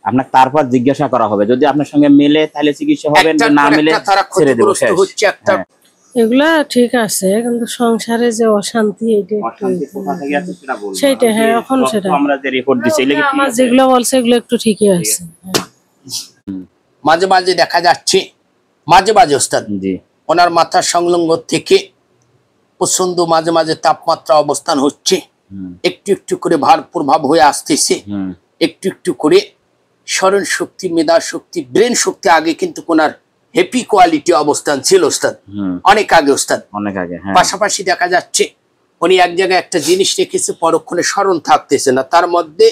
আপনাকে তারপর জিজ্ঞাসা করা হবে, যদি আপনার সঙ্গে মেলে তাহলে চিকিৎসা হবে, না মেলে ছেড়ে দেব। এগুলা ঠিক আছে, কিন্তু সংসারে যে অশান্তি সেটা, হ্যাঁ এখন সেটা আমরা যে রিপোর্ট দিছি আমার যেগুলো বলছে এগুলো একটু ঠিকই আছে। মাঝে মাঝে দেখা যাচ্ছে, মাঝে মাঝে ওস্তাদ ওনার মাথার সংলগ্ন থেকে প্রচন্ড মাঝে মাঝে তাপমাত্রা অবস্থান হচ্ছে, একটু একটু করে ভার প্রভাব হয়ে আসতেছে, একটু একটু করে স্মরণ শক্তি, মেধা শক্তি, ব্রেন শক্তি আগে কিন্তু ওনার হ্যাপি কোয়ালিটি অবস্থান ছিল ওস্তাদ, অনেক আগে ওস্তাদ, অনেক আগে। পাশাপাশি দেখা যাচ্ছে উনি এক জায়গায় একটা জিনিস রেখেছে, পরক্ষণে স্মরণ থাকতেছে না, তার মধ্যে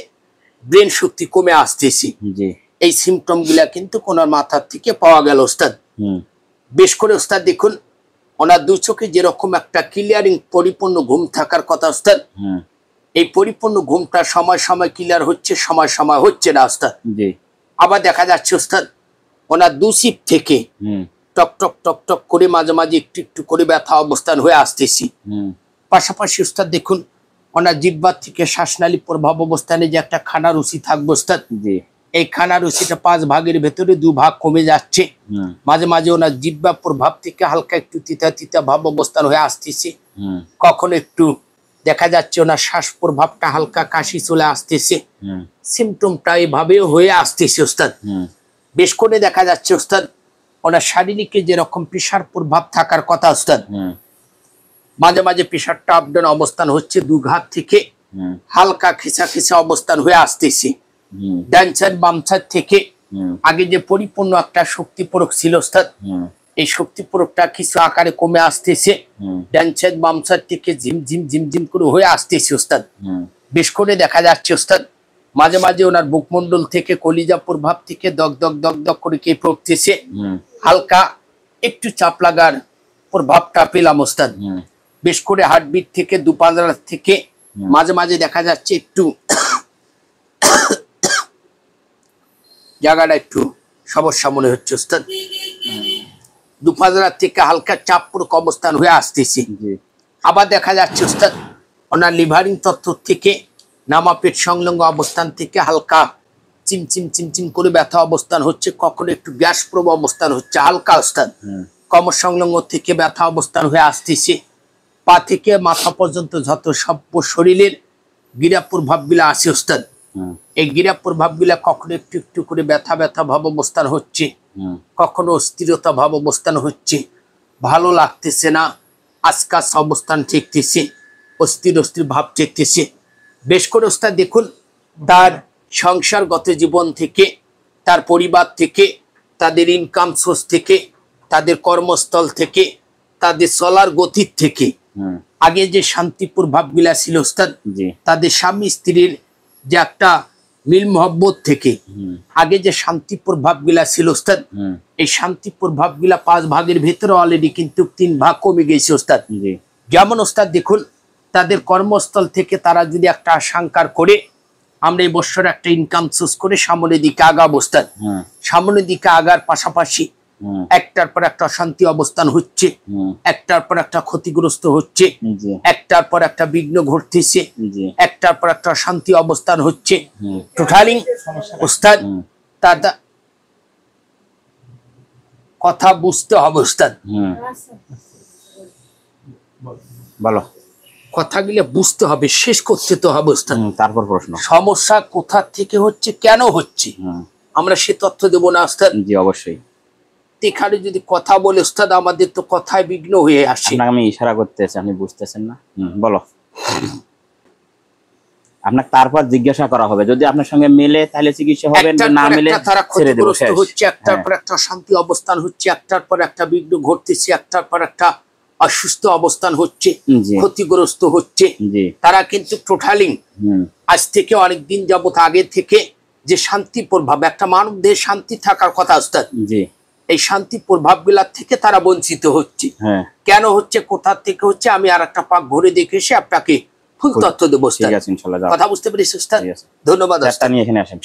ব্রেন শক্তি কমে আসতেছে। এই সিমটম গুলা কিন্তু ওনার মাথার থেকে পাওয়া গেল ওস্তাদ। বেশ করে ওস্তাদ দেখুন ওনার দু চোখে যেরকম একটা ক্লিয়ারিং পরিপূর্ণ ঘুম থাকার কথা ওস্তাদ, এই পরিপূর্ণ ঘুমটা সময় সময় ক্লিয়ার হচ্ছে, সময় সময় হচ্ছে না ওস্তাদ। আবার দেখা যাচ্ছে ওস্তাদ ওনার দু সিপ থেকে টক টক টক টক করে মাঝে মাঝে একটু একটু করে ব্যথা অবস্থান হয়ে আসতেছি। পাশাপাশি ওস্তাদ দেখুন ওনার জিহ্বার থেকে শ্বাসনালী প্রভাব অবস্থানে যে একটা খানা রুচি থাকবে ওস্তাদ, এই খানা রুচিটা 5 ভাগের ভেতরে 2 ভাগ কমে যাচ্ছে। মাঝে মাঝে ওনার জিহ্বা প্রভাব থেকে হালকা একটু তিতা তিতা ভাব অবস্থান হয়ে আসতেছে, কখনো একটু দেখা যাচ্ছে ওনার শ্বাস প্রভাবটা হালকা কাশি চলে আসতেছে, সিমটমটা এইভাবে হয়ে আসতেছে ওস্তাদ। বেশ করে দেখা যাচ্ছে ওস্তাদ ওনার শারীরিকে যেরকম প্রেশার প্রভাব থাকার কথা ওস্তাদ, মাঝে মাঝে প্রেশারটা আপডাউন অবস্থান হচ্ছে, 2 ঘাত থেকে হালকা খেঁচা খেঁচা অবস্থান হয়ে আসতেছে। ডান সাইড বাম সাইড থেকে আগে যে পরিপূর্ণ একটা শক্তি প্রয়োগ ছিল ওস্তাদ, এই শক্তি প্রয়োগটা কিছু আকারে কমে আসতেছে, ডান সাইড বাম সাইড থেকে ঝিম ঝিম ঝিম ঝিম করে হয়ে আসতেছে ওস্তাদ। বেশ করে দেখা যাচ্ছে ওস্তাদ মাঝে মাঝে ওনার বুকমন্ডল থেকে কলিজা প্রভাব থেকে দগ দগ দগ দগ করে কে পড়তেছে, হালকা একটু চাপ লাগার প্রভাবটা পেলাম ওস্তাদ। বেশ করে হার্টবিট থেকে দুপাজরা থেকে মাঝে মাঝে দেখা যাচ্ছে একটু জায়গাটা একটু সমস্যা মনে হচ্ছে ওস্তাদ, দুপাজরা থেকে হালকা চাপ প্রক অবস্থান হয়ে আসতেছে। আবার দেখা যাচ্ছে ওস্তাদ ওনার লিভারিং তত্ত্ব থেকে নামা পেট সংলগ্ন অবস্থান থেকে হালকা চিমচিম চিমচিম করে ব্যথা অবস্থান হচ্ছে, কখনো একটু গ্যাস প্রবাহ অবস্থান হচ্ছে হালকা ওস্তাদ। কোমর সংলগ্ন থেকে ব্যথা অবস্থান হয়ে আসতেছে, পা থেকে মাথা পর্যন্ত যত সব শরীরের গিরা প্রভাবগুলা আছে ওস্তাদ, এই গিরা প্রভাবগুলা কখনো একটু একটু করে ব্যথা ব্যথা ভাব অবস্থান হচ্ছে, কখনো অস্থিরতা ভাব অবস্থান হচ্ছে, ভালো লাগতেছে না, আজকাস অবস্থান ঠেকতেছে, অস্থির অস্থির ভাব ঠেকতেছে। বেশ করে ওস্তাদ দেখুন তার সংসারগত জীবন থেকে, তার পরিবার থেকে, তাদের ইনকাম সোর্স থেকে, তাদের কর্মস্থল থেকে, তাদের চলার গতির থেকে আগে যে শান্তিপুর ভাবগুলা ছিল ওস্তাদ, তাদের স্বামী স্ত্রীর যে একটা মিল মহব্বত থেকে আগে যে শান্তিপুর ভাবগুলা ছিল ওস্তাদ, এই শান্তিপুর ভাবগুলা 5 ভাগের ভেতরে অলরেডি কিন্তু 3 ভাগ কমে গেছে ওস্তাদ। যেমন ওস্তাদ দেখুন তাদের কর্মস্থল থেকে তারা যদি একটা আশঙ্কা করে আমরা এই বছর একটা ইনকাম সোর্স করে সামনের দিকে আগাবো ওস্তাদ, সামনের দিকে আগার পাশাপাশি একটার পর একটা অশান্তি অবস্থান হচ্ছে, একটার পর একটা ক্ষতিগ্রস্ত হচ্ছে, একটার পর একটা বিঘ্ন ঘটতেছে, একটার পর একটা অশান্তি অবস্থান হচ্ছে, টোটালি ওস্তাদ তার কথা বুঝতে হবে ওস্তাদ, বলো কথাগুলো বুঝতে হবে, শেষ করতে তো হবে ওস্তাদ। তারপর প্রশ্ন সমস্যা কোথা থেকে হচ্ছে, কেন হচ্ছে, আমরা সে তথ্য দেবো না ওস্তাদ? জি অবশ্যই। এখানে যদি কথা বলে ওস্তাদ আমাদের তো কথায় বিঘ্ন হয়ে আসে। আমি ইশারা করতেছি, আপনি বুঝতেছেন না, বলো। আপনাকে তারপর জিজ্ঞাসা করা হবে, যদি আপনার সঙ্গে মেলে তাহলে চিকিৎসা হবে, না মেলে ছেড়ে দেব। হচ্ছে একটার পর একটা শান্তি অবস্থান হচ্ছে, একটার পর একটা বিঘ্ন ঘটতেছে, একটার পর একটা অসুস্থ অবস্থান হচ্ছে, ক্ষতিগ্রস্ত হচ্ছে, তারা কিন্তু টোটালি আজ থেকে অনেকদিন যাবত আগে থেকে যে শান্তি প্রভাব, একটা মানব দেহে শান্তি থাকার কথা ওস্তাদ, এই শান্তি প্রভাবগুলা থেকে তারা বঞ্চিত হচ্ছে। কেন হচ্ছে, কোথা থেকে হচ্ছে, আমি আর একটা পাক ঘুরে দেখে এসে আপনাকে ফুল তথ্য দেবো। কথা বুঝতে পেরেছি ওস্তাদ? ধন্যবাদ। এখানে আসেন।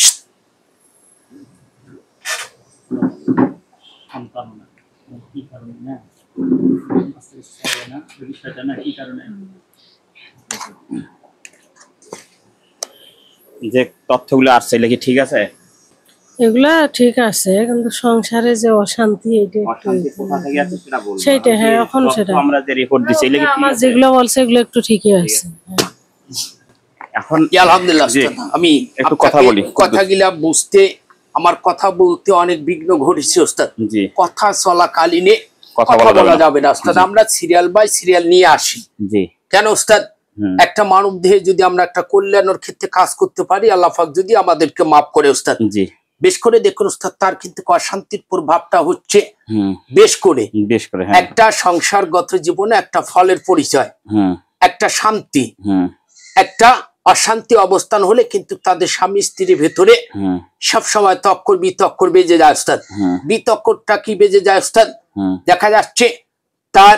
যে তথ্যগুলো আসছে এগুলো কি ঠিক আছে? এগুলা ঠিক আছে, কিন্তু সংসারে যে অশান্তি এটা একটু সেটা, হ্যাঁ এখন সেটা আমরা যে রিপোর্ট দিছি এগুলো কি আমার যেগুলো বলছে এগুলো একটু ঠিকই আছে। এখন আলহামদুলিল্লাহ আমি একটু কথা বলি, কথাগুলা বুঝতে আমার কথা বলতে অনেক বিঘ্ন ঘটেছে ওস্তাদ। জি কথা চলাকালীনে কথা বলা যাবে না ওস্তাদ, আমরা সিরিয়াল বাই সিরিয়াল নিয়ে আসি। জি কেন ওস্তাদ, একটা মানব দেহে যদি আমরা একটা কল্যাণের ক্ষেত্রে কাজ করতে পারি, আল্লাহ পাক যদি আমাদেরকে মাফ করে ওস্তাদ। জি বেশ করে দেখুন ওস্তাদ, তার কিন্তু অশান্তির প্রভাবটা হচ্ছে বেশ করে একটা সংসারগত জীবনে একটা ফলের পরিচয়, একটা শান্তি, একটা অশান্তি অবস্থান হলে কিন্তু তাদের স্বামী স্ত্রীর ভেতরে সবসময় তক্কর বিতক্কর বেজে যায় ওস্তাদ। বিতক্করটা কি বেজে যায় ওস্তাদ? দেখা যাচ্ছে তার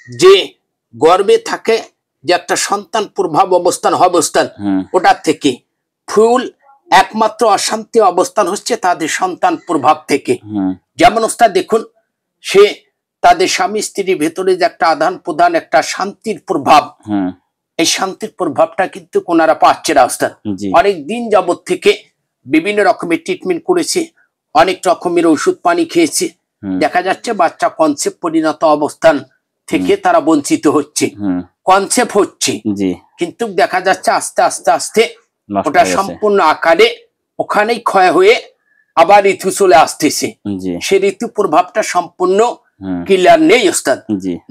যে গর্ভে থাকে যে একটা সন্তান প্রভাব অবস্থান হবে ওস্তাদ, ওটার থেকে ফুল একমাত্র অশান্তি অবস্থান হচ্ছে তাদের সন্তান প্রভাব থেকে। যেমন ওস্তাদ দেখুন, সে তাদের স্বামী স্ত্রীর ভেতরে যে একটা আদান প্রদান, একটা শান্তির প্রভাব, এই শান্তির প্রভাবটা কিন্তু ওনারা পাচ্ছে না ওস্তাদ। অনেক দিন যাবত থেকে বিভিন্ন রকমের ট্রিটমেন্ট করেছে, অনেক রকমের ওষুধ পানি খেয়েছে, দেখা যাচ্ছে বাচ্চা কনসেপ্ট পরিণত অবস্থান থেকে তারা বঞ্চিত হচ্ছে, কনসেপ্ট হচ্ছে, কিন্তু দেখা যাচ্ছে আস্তে আস্তে আস্তে ওটা সম্পূর্ণ আকারে ওখানেই ক্ষয় হয়ে আবার ঋতু চলে আসতেছে। সে ঋতু প্রভাবটা সম্পূর্ণ ক্লিয়ার নেই ওস্তাদ।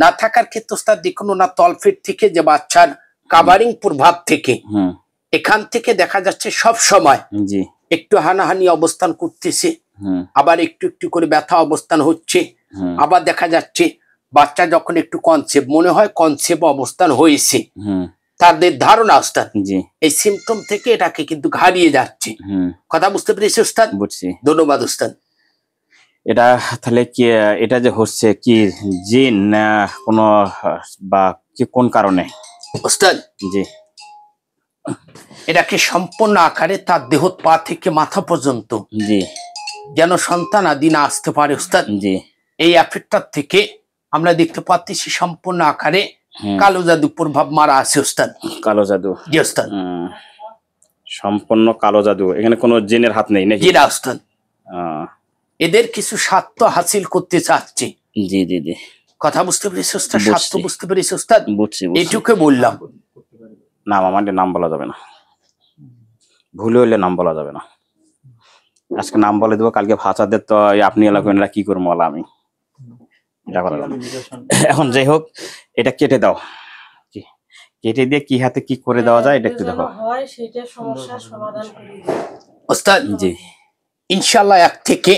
না থাকার ক্ষেত্রে ওস্তাদ দেখুন, ওনার তলফেট থেকে যে বাচ্চার কাভারিং প্রভাব থেকে এখান থেকে দেখা যাচ্ছে সব সময় একটু হানাহানি অবস্থান করতেছে, আবার একটু একটু করে ব্যথা অবস্থান হচ্ছে, আবার দেখা যাচ্ছে বাচ্চা যখন একটু কনসেপ্ট মনে হয় কনসেপ্ট অবস্থান হয়েছে, তাদের ধারণা ওস্তাদ এই সিমটম থেকে এটাকে কিন্তু হারিয়ে যাচ্ছে। কথা বুঝতে পেরেছি ওস্তাদ? বুঝছি, ধন্যবাদ ওস্তাদ। এটা তাহলে কি এটা যে হচ্ছে কি জিন না কোনো বা কি কোন কারণে ওস্তাদ? জি এটাকে সম্পূর্ণ আকারে তার দেহ পা থেকে মাথা পর্যন্ত জি যেন সন্তান আদি না আসতে পারে ওস্তাদ, জি এই এফেক্টটার থেকে আমরা দেখতে পাচ্ছি সম্পূর্ণ আকারে কালো জাদু প্রভাব মারা আছে ওস্তাদ। কালো জাদু? জি ওস্তাদ, সম্পূর্ণ কালো জাদু। এখানে কোনো জিনের হাত নেই নাকি? জি না ওস্তাদ, এদের কিছু স্বার্থ হাসিল করতে চাচ্ছে। জি জি জি, কথা বুঝতে পেরেছি ওস্তাদ? স্বার্থ বুঝতে পেরেছি ওস্তাদ? বুঝছি, এইটুকু বললাম। নাম আমাদের নাম বলা যাবে না, ভুলে হইলে নাম বলা যাবে না। আজকে নাম বলে দেবো, কালকে ভাষাদের তো আপনি এলাকা কি করবো আমি এটা করা যাবে। এখন যাই হোক, এটা কেটে দাও, কেটে দিয়ে কি হাতে কি করে দেওয়া যায় এটা একটু দেখো ওস্তাদ। জি ইনশাল্লাহ 1 থেকে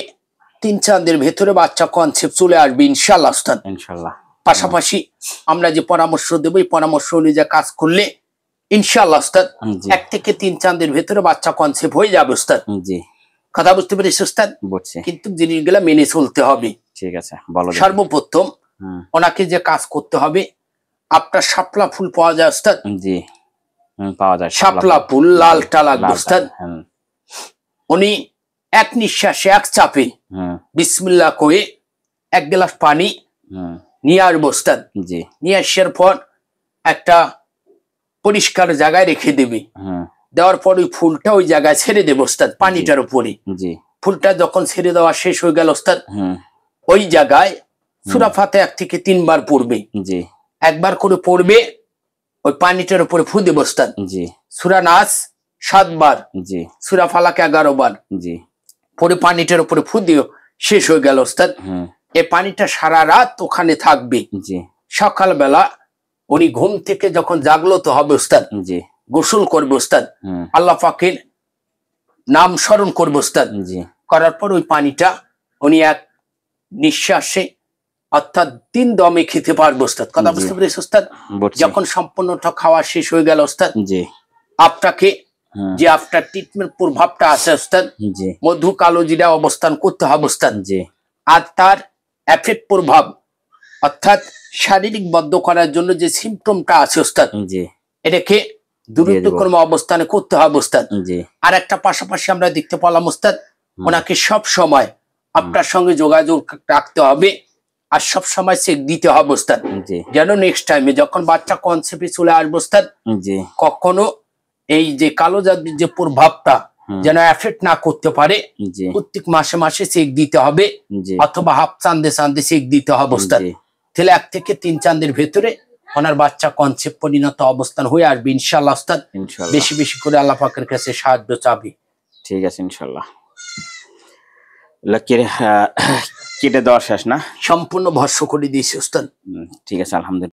3-4 দিনের ভেতরে বাচ্চা কনসেপ্ট চলে আসবে ইনশাল্লাহ ওস্তাদ, ইনশাল্লাহ। পাশাপাশি আমরা যে পরামর্শ দেবো এই পরামর্শ অনুযায়ী কাজ করলে ইনশাল্লাহ ওস্তাদ 1 থেকে 3-4 দিনের ভেতরে বাচ্চা কনসেপ্ট হয়ে যাবে ওস্তাদ। জি, কথা বুঝতে পেরেছি ওস্তাদ? বুঝছি, কিন্তু জিনিসগুলা মেনে চলতে হবে। ঠিক আছে, বলো। সর্বপ্রথম ওনাকে যে কাজ করতে হবে, আপনার শাপলা ফুল পাওয়া যায় ওস্তাদ? জি পাওয়া যায়, শাপলা ফুল লালটা লাগবে ওস্তাদ। উনি এক নিঃশ্বাসে এক চাপে বিসমিল্লাহ করে 1 গ্লাস পানি নিয়ে আসবো ওস্তাদ। জি, নিয়ে আসার পর একটা পরিষ্কার জায়গায় রেখে দেবে, দেওয়ার পর ওই ফুলটা ওই জায়গায় ছেড়ে দেবো ওস্তাদ পানিটার উপরে। জি, ফুলটা যখন ছেড়ে দেওয়া শেষ হয়ে গেল ওস্তাদ, ওই জায়গায় সূরা ফাতিহা 1 থেকে 3 বার পড়বে। জি, 1 বার করে পড়বে, ওই পানিটার উপরে ফু দেব ওস্তাদ। জি, সূরা নাস 7 বার, জি, সূরা ফালাক 11 বার, জি, পরে পানিটার উপরে ফু দিও, শেষ হয়ে গেল ওস্তাদ। এই পানিটা সারা রাত ওখানে থাকবে। জি, সকালবেলা উনি ঘুম থেকে যখন জাগ্রত হবে ওস্তাদ, জি, গোসল করবে ওস্তাদ, আল্লাহ পাকের নাম স্মরণ করবে ওস্তাদ। জি, করার পর ওই পানিটা উনি 1 নিঃশ্বাসে অর্থাৎ 3 দমে খেতে পারবে ওস্তাদ। কথা বুঝতে পেরেছি ওস্তাদ? যখন সম্পূর্ণটা খাওয়া শেষ হয়ে গেল ওস্তাদ, জি, আপনাকে যে আফটার ট্রিটমেন্ট প্রভাবটা আছে ওস্তাদ, জি, মধু কালো জিরা অবস্থান করতে হবে ওস্তাদ। জি, আর তার এফেক্ট প্রভাব অর্থাৎ শারীরিক বদ্ধ করার জন্য যে সিমটমটা আছে ওস্তাদ, জি, এটাকে দূরত্বক্রম অবস্থানে করতে হবে ওস্তাদ। জি, আর একটা পাশাপাশি আমরা দেখতে পেলাম ওস্তাদ, ওনাকে সব সময় আপনার সঙ্গে যোগাযোগ রাখতে হবে আর সব সময় চেক দিতে হবে ওস্তাদ, যেন নেক্সট টাইমে যখন বাচ্চা কনসেপ্টে চলে আসবে ওস্তাদ, কখনো এই যে কালো জাদুর যে প্রভাবটা যেন এফেক্ট না করতে পারে। জি প্রত্যেক মাসে মাসে চেক দিতে হবে, জি অথবা হাফ চান্দে চান্দে চেক দিতে হবে ওস্তাদ। জি তাহলে 1 থেকে 3 চাঁদের ভেতরে ওনার বাচ্চা কনসেপ্ট পরিণত অবস্থান হয়ে আসবে ইনশাআল্লাহ ওস্তাদ। ইনশাআল্লাহ। বেশি বেশি করে আল্লাহ পাকের কাছে সাহায্য চাবি। ঠিক আছে ইনশাআল্লাহ। কেটে দেওয়া শেষ না? সম্পূর্ণ ভস্য করে দিয়েছি ওস্তাদ। ঠিক আছে আলহামদুলিল্লাহ।